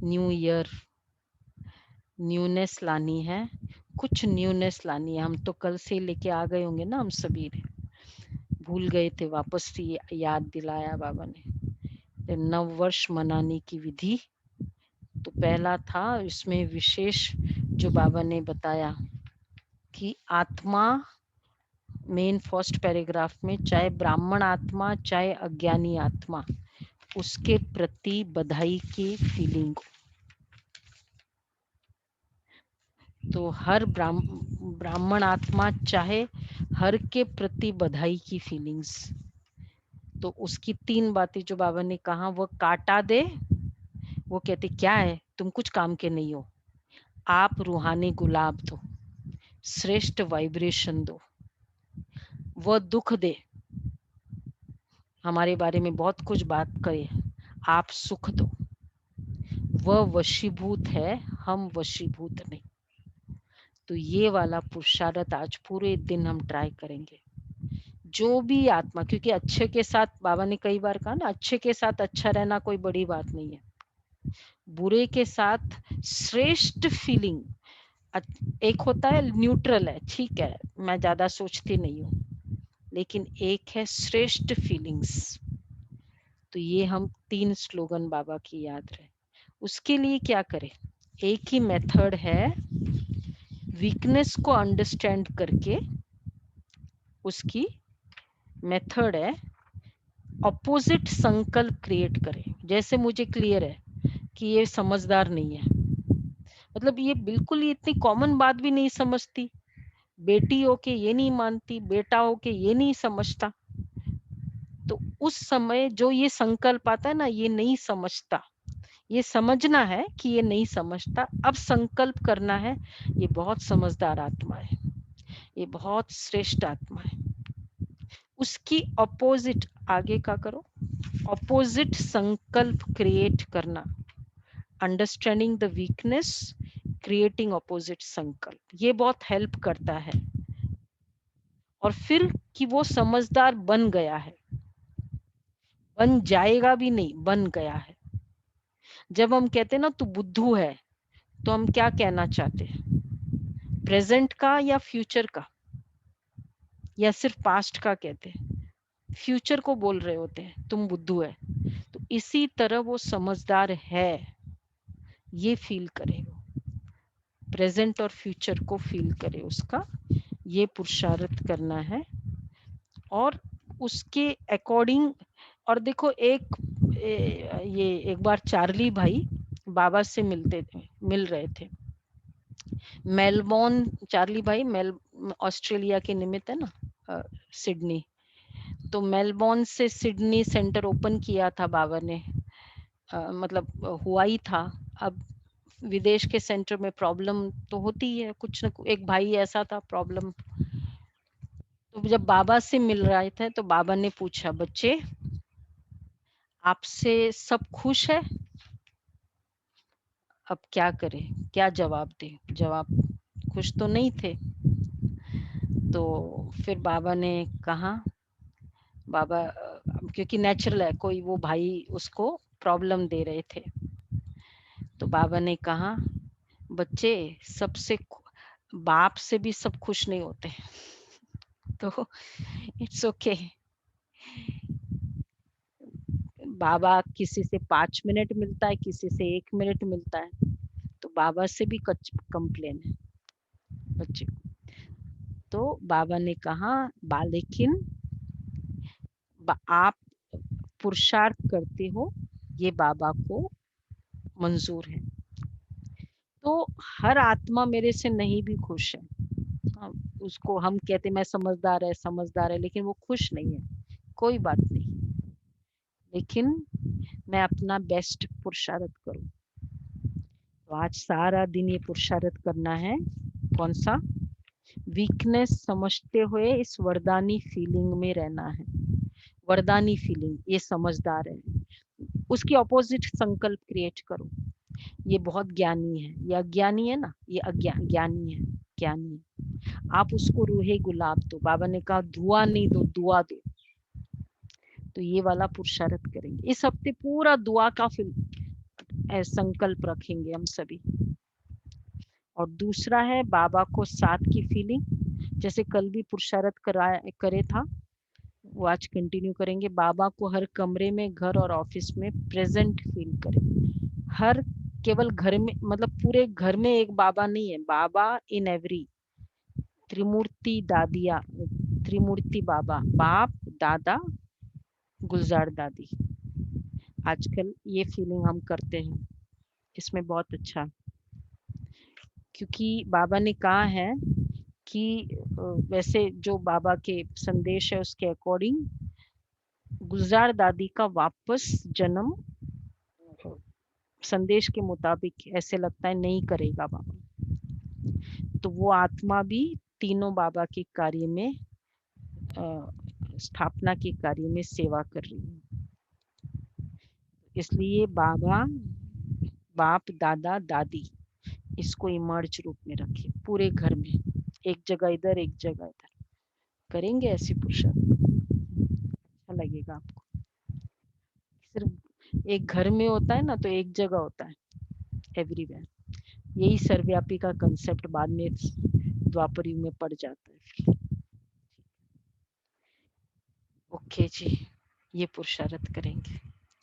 New year, newness लानी है, कुछ न्यूनेस लानी है। हम तो कल से लेके आ गए होंगे ना, हम सभी भूल गए थे, वापस से याद दिलाया बाबा ने। नव वर्ष मनाने की विधि तो पहला था, इसमें विशेष जो बाबा ने बताया कि आत्मा, मेन फर्स्ट पैराग्राफ में, चाहे ब्राह्मण आत्मा चाहे अज्ञानी आत्मा, उसके प्रति बधाई की फीलिंग। तो हर ब्राह्मण आत्मा चाहे हर के प्रति बधाई की फीलिंग्स। तो उसकी 3 बातें जो बाबा ने कहा, वो काटा दे। वो कहते क्या है, तुम कुछ काम के नहीं हो, आप रूहानी गुलाब दो, श्रेष्ठ वाइब्रेशन दो। वह दुख दे, हमारे बारे में बहुत कुछ बात करे, आप सुख दो। वह वशीभूत है, हम वशीभूत नहीं। तो ये वाला पुरुषार्थ आज पूरे दिन हम ट्राई करेंगे। जो भी आत्मा, क्योंकि अच्छे के साथ, बाबा ने कई बार कहा ना, अच्छे के साथ अच्छा रहना कोई बड़ी बात नहीं है। बुरे के साथ श्रेष्ठ फीलिंग, एक होता है न्यूट्रल है, ठीक है, मैं ज्यादा सोचती नहीं हूँ, लेकिन एक है श्रेष्ठ फीलिंग्स। तो ये हम 3 स्लोगन बाबा की याद रहे। उसके लिए क्या करें, एक ही मेथड है, वीकनेस को अंडरस्टैंड करके उसकी मेथड है, ऑपोजिट संकल्प क्रिएट करें। जैसे मुझे क्लियर है कि ये समझदार नहीं है, मतलब ये बिल्कुल ही इतनी कॉमन बात भी नहीं समझती, बेटी हो के ये नहीं मानती, बेटा हो के ये नहीं समझता। तो उस समय जो ये संकल्प आता है ना, ये नहीं समझता, ये समझना है कि ये नहीं समझता, अब संकल्प करना है, ये बहुत समझदार आत्मा है, ये बहुत श्रेष्ठ आत्मा है। उसकी अपोजिट आगे का करो, अपोजिट संकल्प क्रिएट करना, understanding the weakness, creating opposite संकल्प, ये बहुत हेल्प करता है। और फिर कि वो समझदार बन गया है, बन जाएगा भी नहीं, बन गया है। जब हम कहते हैं ना तू बुद्धू है, तो हम क्या कहना चाहते हैं, प्रेजेंट का या फ्यूचर का, या सिर्फ पास्ट का कहते हैं, फ्यूचर को बोल रहे होते हैं तुम बुद्धू है। तो इसी तरह वो समझदार है, ये फील करे, प्रेजेंट और फ्यूचर को फील करे, उसका ये पुरुषार्थ करना है। और उसके अकॉर्डिंग, और देखो ये एक बार चार्ली भाई बाबा से मिल रहे थे मेलबोर्न। चार्ली भाई ऑस्ट्रेलिया के निमित्त है ना, सिडनी। तो मेलबोर्न से सिडनी सेंटर ओपन किया था बाबा ने, मतलब हुआ ही था। अब विदेश के सेंटर में प्रॉब्लम तो होती है, कुछ न कुछ। एक भाई ऐसा था प्रॉब्लम, तो जब बाबा से मिल रहे थे तो बाबा ने पूछा, बच्चे आपसे सब खुश है, अब क्या करें, क्या जवाब दें। जवाब, खुश तो नहीं थे। तो फिर बाबा ने कहा, बाबा क्योंकि नेचुरल है, कोई वो भाई उसको प्रॉब्लम दे रहे थे, तो बाबा ने कहा, बच्चे सबसे बाप से भी सब खुश नहीं होते। तो इट्स ओके, बाबा किसी से 5 मिनट मिलता है, किसी से 1 मिनट मिलता है, तो बाबा से भी कंप्लेन है बच्चे। तो बाबा ने कहा, लेकिन आप पुरुषार्थ करते हो, ये बाबा को मंजूर है। तो हर आत्मा मेरे से नहीं भी खुश है, हाँ, उसको हम कहते मैं समझदार है, लेकिन वो खुश नहीं है, कोई बात नहीं, लेकिन मैं अपना बेस्ट पुरुषार्थ करूं। तो आज सारा दिन ये पुरुषार्थ करना है, कौन सा, वीकनेस समझते हुए इस वरदानी फीलिंग में रहना है। वरदानी फीलिंग, ये समझदार है, उसकी ऑपोजिट संकल्प क्रिएट करो, ये बहुत ज्ञानी है, ये अज्ञानी है ना, ये ज्ञानी है, ज्ञानी है। आप उसको रूहे गुलाब दो, बाबा ने कहा धुआं नहीं दो, दुआ दो। तो ये वाला पुरुषार्थ करेंगे इस हफ्ते, पूरा दुआ का संकल्प रखेंगे हम सभी। और दूसरा है बाबा को साथ की फीलिंग, जैसे कल भी पुरुषार्थ करे था, वो आज कंटिन्यू करेंगे। बाबा को हर कमरे में, घर और ऑफिस में प्रेजेंट फील करें। हर, केवल घर में, मतलब पूरे घर में एक बाबा नहीं है, बाबा इन एवरी। त्रिमूर्ति दादिया, त्रिमूर्ति बाबा, बाप, दादा, गुलजार दादी। आजकल ये फीलिंग हम करते हैं, इसमें बहुत अच्छा, क्योंकि बाबा ने कहा है कि वैसे जो बाबा के संदेश है उसके अकॉर्डिंग गुलजार दादी का वापस जन्म संदेश के मुताबिक ऐसे लगता है नहीं करेगा बाबा। तो वो आत्मा भी तीनों बाबा के कार्य में, स्थापना के कार्य में सेवा कर रही है। इसलिए बाबा, बाप, दादा, दादी, इसको इमर्ज रूप में रखे पूरे घर में, एक जगह इधर एक जगह इधर। करेंगे ऐसी पुरुषार्थ, अच्छा लगेगा आपको। सिर्फ एक घर में होता है ना, तो एक जगह होता है, एवरीवेयर। यही सर्वव्यापी का कंसेप्ट बाद में द्वापर युग में पड़ जाता है। ओके जी, ये पुरुषार्थ करेंगे।